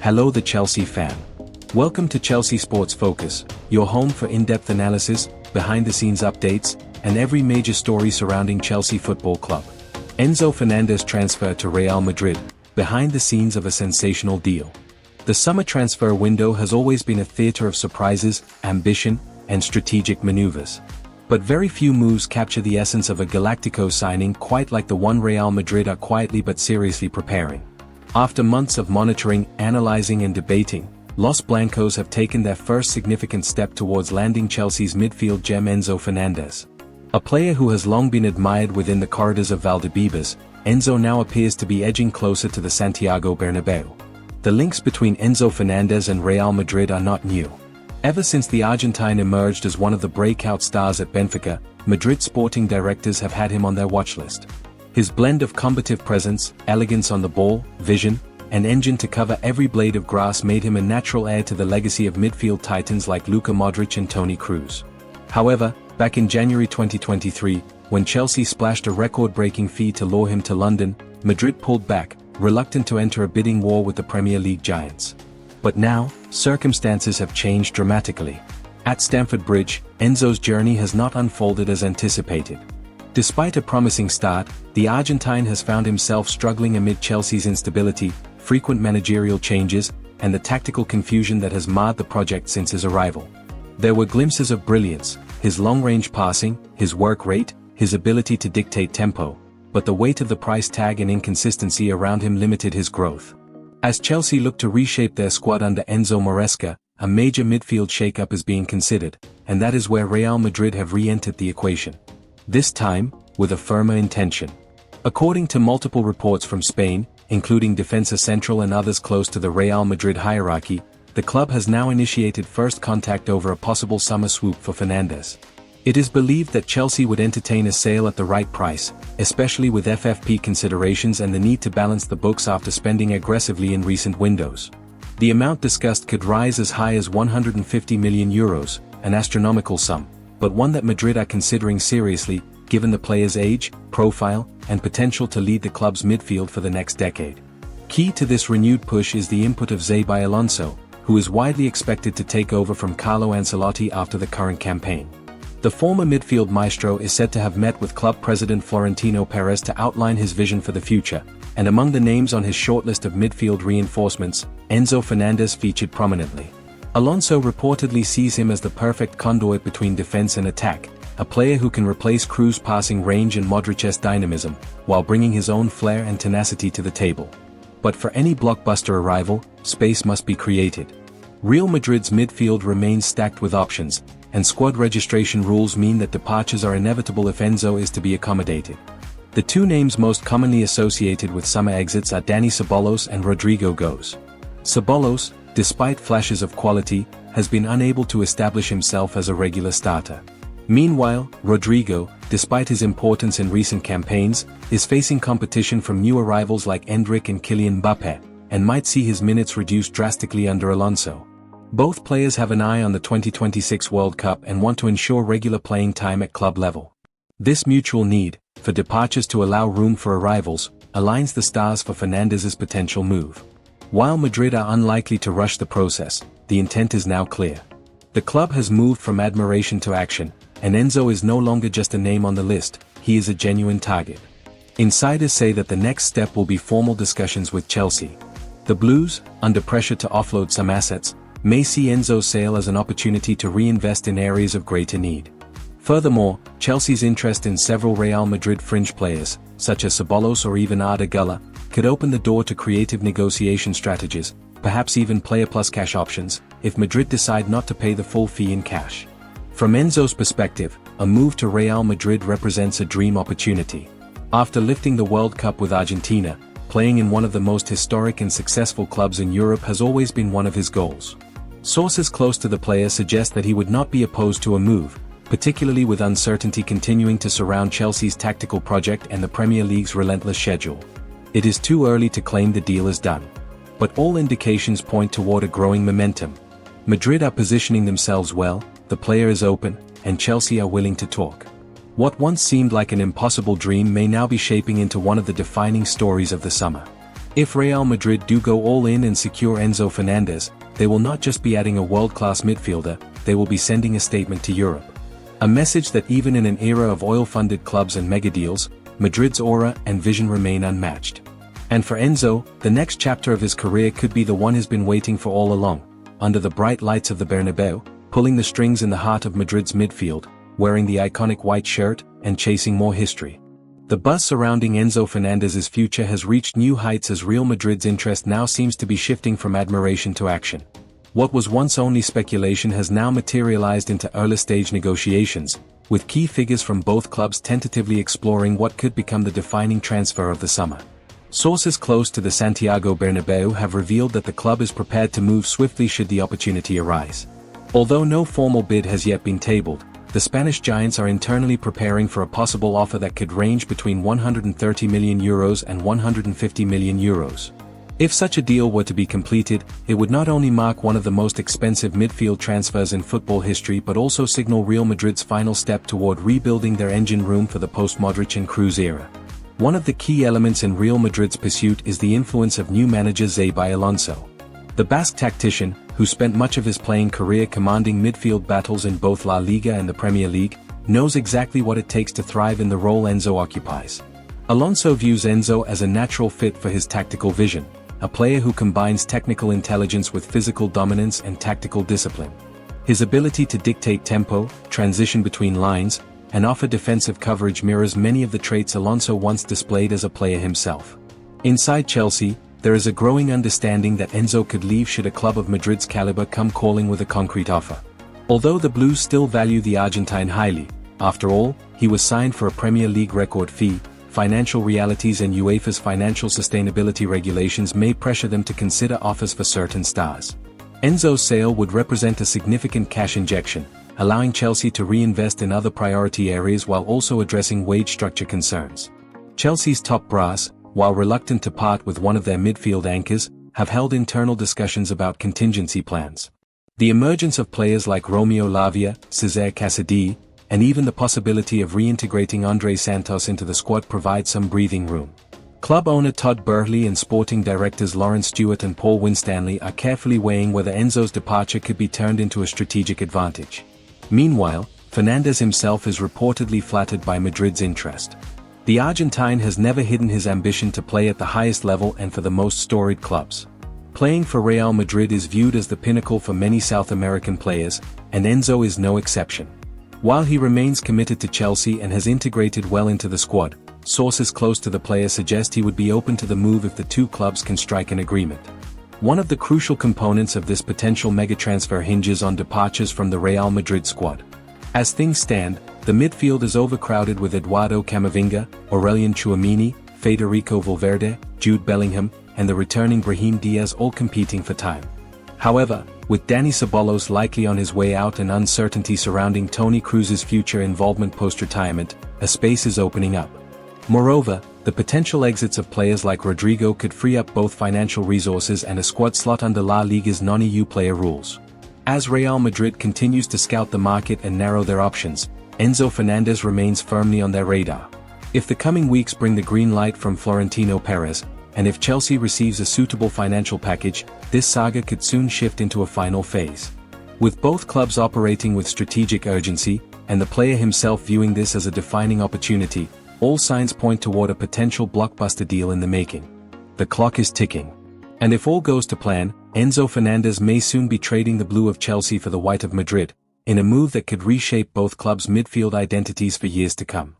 Hello the Chelsea fan. Welcome to Chelsea Sports Focus, your home for in-depth analysis, behind-the-scenes updates, and every major story surrounding Chelsea Football Club. Enzo Fernandez transfer to Real Madrid, behind the scenes of a sensational deal. The summer transfer window has always been a theatre of surprises, ambition, and strategic maneuvers. But very few moves capture the essence of a Galactico signing quite like the one Real Madrid are quietly but seriously preparing. After months of monitoring, analysing and debating, Los Blancos have taken their first significant step towards landing Chelsea's midfield gem Enzo Fernandez. A player who has long been admired within the corridors of Valdebebas, Enzo now appears to be edging closer to the Santiago Bernabeu. The links between Enzo Fernandez and Real Madrid are not new. Ever since the Argentine emerged as one of the breakout stars at Benfica, Madrid sporting directors have had him on their watchlist. His blend of combative presence, elegance on the ball, vision, and engine to cover every blade of grass made him a natural heir to the legacy of midfield titans like Luka Modric and Toni Kroos. However, back in January 2023, when Chelsea splashed a record-breaking fee to lure him to London, Madrid pulled back, reluctant to enter a bidding war with the Premier League giants. But now, circumstances have changed dramatically. At Stamford Bridge, Enzo's journey has not unfolded as anticipated. Despite a promising start, the Argentine has found himself struggling amid Chelsea's instability, frequent managerial changes, and the tactical confusion that has marred the project since his arrival. There were glimpses of brilliance, his long-range passing, his work rate, his ability to dictate tempo, but the weight of the price tag and inconsistency around him limited his growth. As Chelsea look to reshape their squad under Enzo Marresca, a major midfield shake-up is being considered, and that is where Real Madrid have re-entered the equation. This time, with a firmer intention. According to multiple reports from Spain, including Defensa Central and others close to the Real Madrid hierarchy, the club has now initiated first contact over a possible summer swoop for Fernandez. It is believed that Chelsea would entertain a sale at the right price, especially with FFP considerations and the need to balance the books after spending aggressively in recent windows. The amount discussed could rise as high as €150 million, an astronomical sum, but one that Madrid are considering seriously, given the player's age, profile, and potential to lead the club's midfield for the next decade. Key to this renewed push is the input of Xabi Alonso, who is widely expected to take over from Carlo Ancelotti after the current campaign. The former midfield maestro is said to have met with club president Florentino Perez to outline his vision for the future, and among the names on his shortlist of midfield reinforcements, Enzo Fernandez featured prominently. Alonso reportedly sees him as the perfect conduit between defense and attack, a player who can replace Kroos' passing range and Modric's dynamism, while bringing his own flair and tenacity to the table. But for any blockbuster arrival, space must be created. Real Madrid's midfield remains stacked with options, and squad registration rules mean that departures are inevitable if Enzo is to be accommodated. The two names most commonly associated with summer exits are Dani Ceballos and Rodrigo Goes. Ceballos, despite flashes of quality, has been unable to establish himself as a regular starter. Meanwhile, Rodrigo, despite his importance in recent campaigns, is facing competition from new arrivals like Endrick and Kylian Mbappé, and might see his minutes reduced drastically under Alonso. Both players have an eye on the 2026 World Cup and want to ensure regular playing time at club level. This mutual need, for departures to allow room for arrivals, aligns the stars for Fernandez's potential move. While Madrid are unlikely to rush the process, the intent is now clear. The club has moved from admiration to action, and Enzo is no longer just a name on the list, he is a genuine target. Insiders say that the next step will be formal discussions with Chelsea. The Blues, under pressure to offload some assets, may see Enzo's sale as an opportunity to reinvest in areas of greater need. Furthermore, Chelsea's interest in several Real Madrid fringe players, such as Ceballos or even Arda Güler, could open the door to creative negotiation strategies, perhaps even player plus cash options, if Madrid decide not to pay the full fee in cash. From Enzo's perspective, a move to Real Madrid represents a dream opportunity. After lifting the World Cup with Argentina, playing in one of the most historic and successful clubs in Europe has always been one of his goals. Sources close to the player suggest that he would not be opposed to a move, particularly with uncertainty continuing to surround Chelsea's tactical project and the Premier League's relentless schedule. It is too early to claim the deal is done. But all indications point toward a growing momentum. Madrid are positioning themselves well, the player is open, and Chelsea are willing to talk. What once seemed like an impossible dream may now be shaping into one of the defining stories of the summer. If Real Madrid do go all in and secure Enzo Fernandez, they will not just be adding a world-class midfielder, they will be sending a statement to Europe. A message that even in an era of oil-funded clubs and mega-deals, Madrid's aura and vision remain unmatched. And for Enzo, the next chapter of his career could be the one he's been waiting for all along, under the bright lights of the Bernabeu, pulling the strings in the heart of Madrid's midfield, wearing the iconic white shirt, and chasing more history. The buzz surrounding Enzo Fernandez's future has reached new heights as Real Madrid's interest now seems to be shifting from admiration to action. What was once only speculation has now materialized into early-stage negotiations, with key figures from both clubs tentatively exploring what could become the defining transfer of the summer. Sources close to the Santiago Bernabeu have revealed that the club is prepared to move swiftly should the opportunity arise. Although no formal bid has yet been tabled, the Spanish giants are internally preparing for a possible offer that could range between €130 million and €150 million. If such a deal were to be completed, it would not only mark one of the most expensive midfield transfers in football history but also signal Real Madrid's final step toward rebuilding their engine room for the post-Modric and Kroos era. One of the key elements in Real Madrid's pursuit is the influence of new manager Xabi Alonso. The Basque tactician, who spent much of his playing career commanding midfield battles in both La Liga and the Premier League, knows exactly what it takes to thrive in the role Enzo occupies. Alonso views Enzo as a natural fit for his tactical vision, a player who combines technical intelligence with physical dominance and tactical discipline. His ability to dictate tempo, transition between lines, and offer defensive coverage mirrors many of the traits Alonso once displayed as a player himself. Inside Chelsea, there is a growing understanding that Enzo could leave should a club of Madrid's caliber come calling with a concrete offer. Although the Blues still value the Argentine highly, after all, he was signed for a Premier League record fee, financial realities and UEFA's financial sustainability regulations may pressure them to consider offers for certain stars. Enzo's sale would represent a significant cash injection, allowing Chelsea to reinvest in other priority areas while also addressing wage structure concerns. Chelsea's top brass, while reluctant to part with one of their midfield anchors, have held internal discussions about contingency plans. The emergence of players like Romeo Lavia, Cesar Casadei, and even the possibility of reintegrating Andre Santos into the squad provide some breathing room. Club owner Todd Boehly and sporting directors Lawrence Stewart and Paul Winstanley are carefully weighing whether Enzo's departure could be turned into a strategic advantage. Meanwhile, Fernandez himself is reportedly flattered by Madrid's interest. The Argentine has never hidden his ambition to play at the highest level and for the most storied clubs. Playing for Real Madrid is viewed as the pinnacle for many South American players, and Enzo is no exception. While he remains committed to Chelsea and has integrated well into the squad, sources close to the player suggest he would be open to the move if the two clubs can strike an agreement. One of the crucial components of this potential mega-transfer hinges on departures from the Real Madrid squad. As things stand, the midfield is overcrowded with Eduardo Camavinga, Aurelien Tchouameni, Federico Valverde, Jude Bellingham, and the returning Brahim Diaz all competing for time. However, with Dani Ceballos likely on his way out and uncertainty surrounding Toni Kroos's future involvement post-retirement, a space is opening up. Moreover, the potential exits of players like Rodrigo could free up both financial resources and a squad slot under La Liga's non-EU player rules. As Real Madrid continues to scout the market and narrow their options, Enzo Fernandez remains firmly on their radar. If the coming weeks bring the green light from Florentino Perez, and if Chelsea receives a suitable financial package, this saga could soon shift into a final phase. With both clubs operating with strategic urgency, and the player himself viewing this as a defining opportunity, all signs point toward a potential blockbuster deal in the making. The clock is ticking. And if all goes to plan, Enzo Fernandez may soon be trading the blue of Chelsea for the white of Madrid, in a move that could reshape both clubs' midfield identities for years to come.